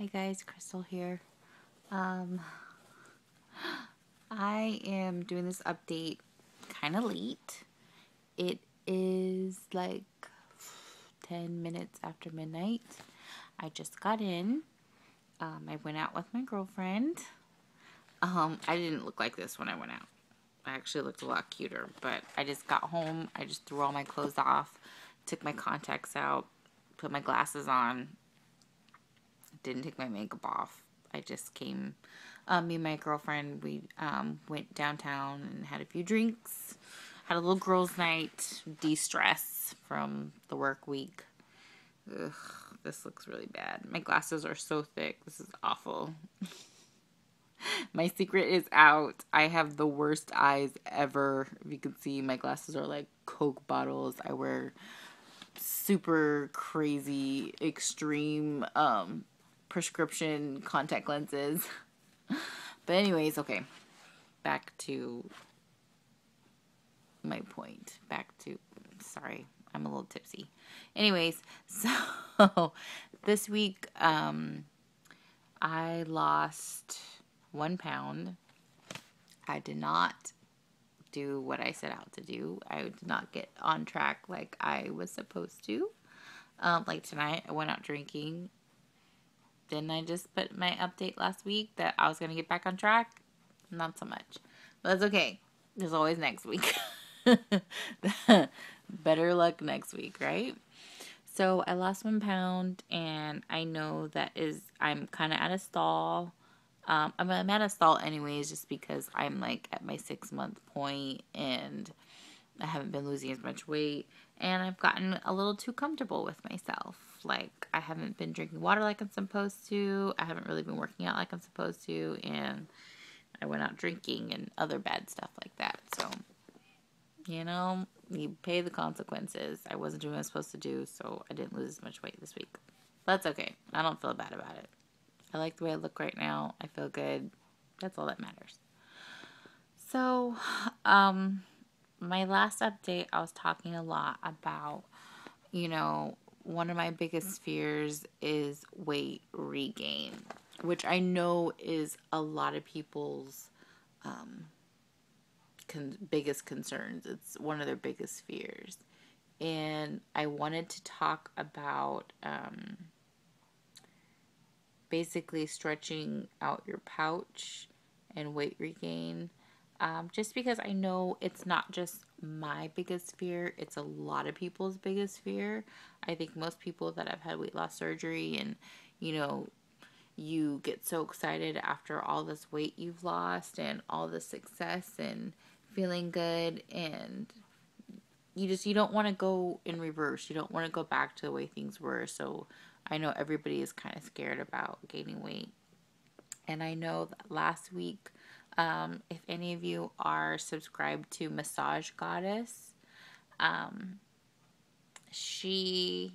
Hi guys, Crystal here. Um, I am doing this update kind of late. It is like 10 minutes after midnight. I just got in. I went out with my girlfriend. I didn't look like this when I went out. I actually looked a lot cuter, but I just got home. I just threw all my clothes off, took my contacts out, put my glasses on, didn't take my makeup off. I just came, me and my girlfriend, we went downtown and had a few drinks, had a little girls' night, de-stress from the work week. Ugh, this looks really bad. My glasses are so thick. This is awful. My secret is out. I have the worst eyes ever. If you can see, my glasses are like Coke bottles. I wear super crazy, extreme, prescription contact lenses. But anyways, okay. Back to my point. Sorry, I'm a little tipsy. Anyways, so this week, I lost 1 pound. I did not do what I set out to do. I did not get on track like I was supposed to. Like tonight, I went out drinking. Didn't I just put my update last week that I was going to get back on track? Not so much. But that's okay. There's always next week. Better luck next week, right? So I lost 1 pound, and I know I'm kind of at a stall. I'm at a stall anyways, just because I'm like at my 6-month point, and I haven't been losing as much weight, and I've gotten a little too comfortable with myself. Like, I haven't been drinking water like I'm supposed to. I haven't really been working out like I'm supposed to, and I went out drinking and other bad stuff like that. So, you pay the consequences. I wasn't doing what I was supposed to do, so I didn't lose as much weight this week. But that's okay. I don't feel bad about it. I like the way I look right now. I feel good. That's all that matters. So, my last update, I was talking a lot about, one of my biggest fears is weight regain, which I know is a lot of people's biggest concerns. It's one of their biggest fears. And I wanted to talk about basically stretching out your pouch and weight regain. Just because I know it's not just my biggest fear, it's a lot of people's biggest fear. I think most people that have had weight loss surgery and, you get so excited after all this weight you've lost and all the success and feeling good, and you don't want to go in reverse. You don't want to go back to the way things were. So I know everybody is kind of scared about gaining weight. And I know that last week, if any of you are subscribed to massagegoddess, she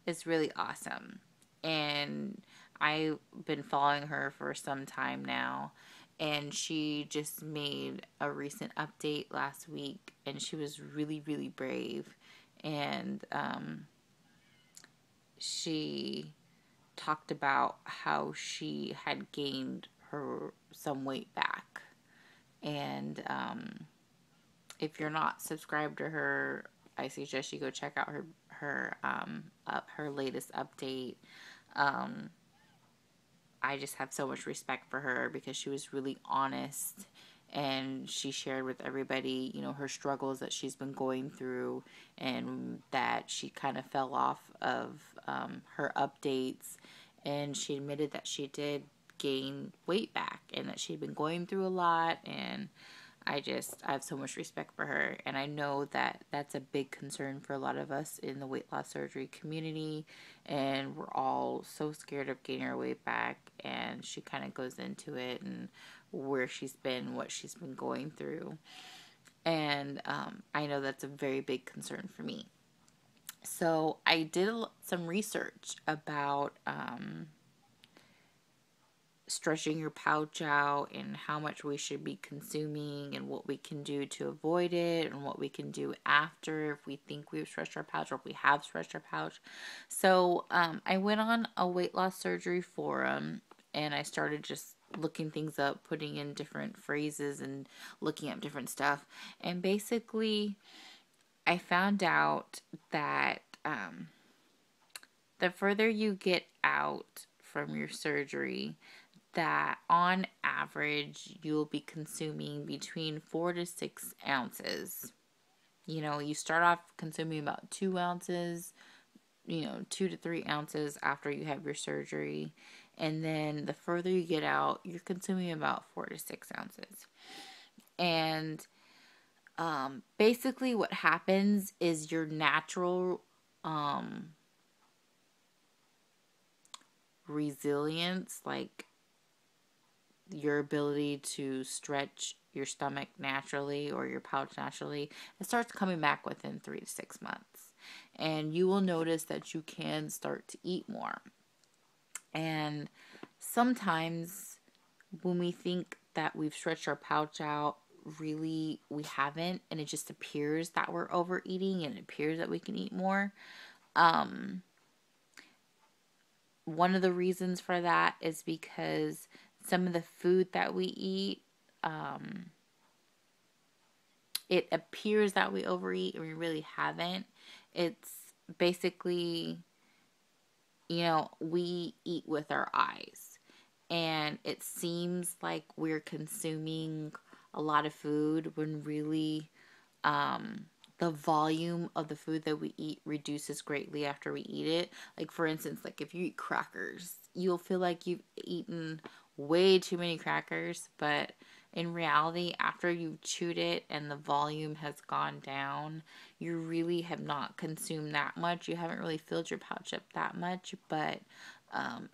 is really awesome. And I've been following her for some time now. And she just made a recent update last week. And she was really, really brave. And she talked about how she had gained some weight back. And if you're not subscribed to her, I suggest you go check out her latest update. I just have so much respect for her because she was really honest, and she shared with everybody, her struggles that she's been going through, and that she kind of fell off of her updates, and she admitted that she did gain weight back and that she'd been going through a lot. And I have so much respect for her, and I know that that's a big concern for a lot of us in the weight loss surgery community, and we're all so scared of gaining our weight back. And she kind of goes into it and where she's been, what she's been going through, and I know that's a very big concern for me. So I did some research about stretching your pouch out and how much we should be consuming and what we can do to avoid it and what we can do after if we think we've stretched our pouch or if we have stretched our pouch. So I went on a weight loss surgery forum and I started just looking things up, putting in different phrases and looking up different stuff. And basically, I found out that the further you get out from your surgery, that on average you'll be consuming between 4 to 6 ounces. You know, you start off consuming about 2 ounces, 2 to 3 ounces after you have your surgery. And then the further you get out, you're consuming about 4 to 6 ounces. And basically what happens is your natural resilience, like your ability to stretch your stomach naturally or your pouch naturally, it starts coming back within 3 to 6 months. And you will notice that you can start to eat more. And sometimes when we think that we've stretched our pouch out, really we haven't, and it just appears that we're overeating and it appears that we can eat more. One of the reasons for that is because some of the food that we eat, it appears that we overeat and we really haven't. It's basically, we eat with our eyes. And it seems like we're consuming a lot of food when really the volume of the food that we eat reduces greatly after we eat it. Like, for instance, like if you eat crackers, you'll feel like you've eaten way too many crackers, but in reality, after you've chewed it and the volume has gone down, you really have not consumed that much. You haven't really filled your pouch up that much, but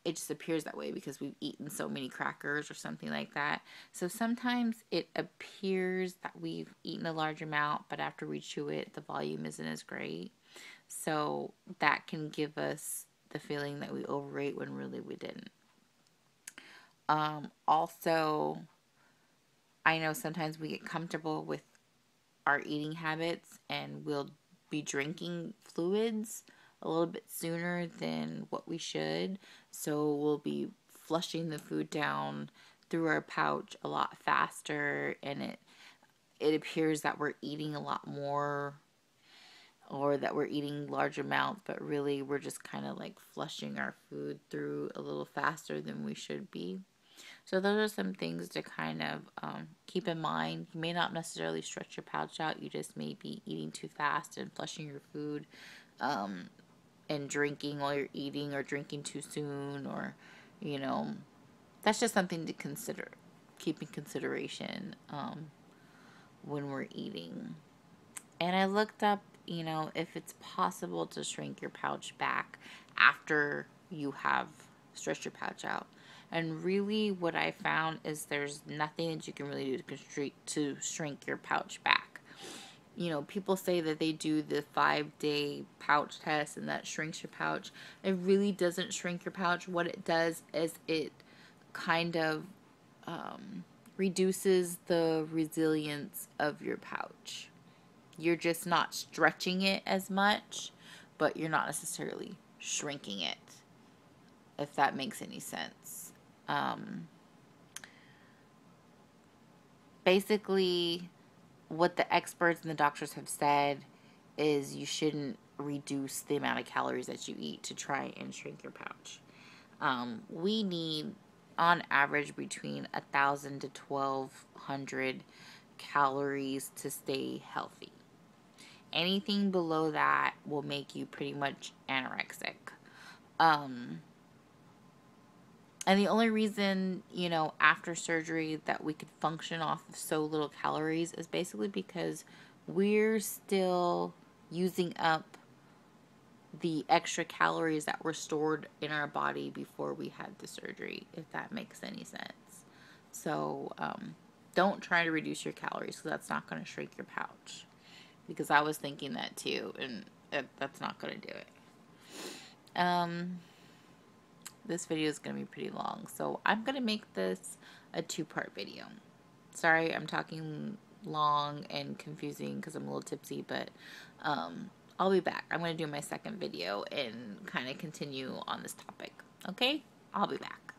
it just appears that way because we've eaten so many crackers or something like that. So sometimes it appears that we've eaten a large amount, but after we chew it, the volume isn't as great. So that can give us the feeling that we overate when really we didn't. Also, I know sometimes we get comfortable with our eating habits and we'll be drinking fluids a little bit sooner than what we should. So we'll be flushing the food down through our pouch a lot faster, and it appears that we're eating a lot more or that we're eating large amounts, but really we're just kind of like flushing our food through a little faster than we should be. So those are some things to kind of keep in mind. You may not necessarily stretch your pouch out. You just may be eating too fast and flushing your food and drinking while you're eating, or drinking too soon, or, that's just something to consider. Keep in consideration when we're eating. And I looked up, if it's possible to shrink your pouch back after you have stretched your pouch out. And really what I found is there's nothing that you can really do to shrink your pouch back. People say that they do the 5-day pouch test and that shrinks your pouch. It really doesn't shrink your pouch. What it does is it kind of reduces the resilience of your pouch. You're just not stretching it as much, but you're not necessarily shrinking it, if that makes any sense. Basically, what the experts and the doctors have said is you shouldn't reduce the amount of calories that you eat to try and shrink your pouch. We need, on average, between 1,000 to 1,200 calories to stay healthy. Anything below that will make you pretty much anorexic. And the only reason, after surgery that we could function off of so little calories is basically because we're still using up the extra calories that were stored in our body before we had the surgery, if that makes any sense. So don't try to reduce your calories, because that's not going to shrink your pouch. Because I was thinking that too, and that's not going to do it. this video is going to be pretty long. So I'm going to make this a 2-part video. Sorry, I'm talking long and confusing because I'm a little tipsy, but I'll be back. I'm going to do my second video and kind of continue on this topic. Okay? I'll be back.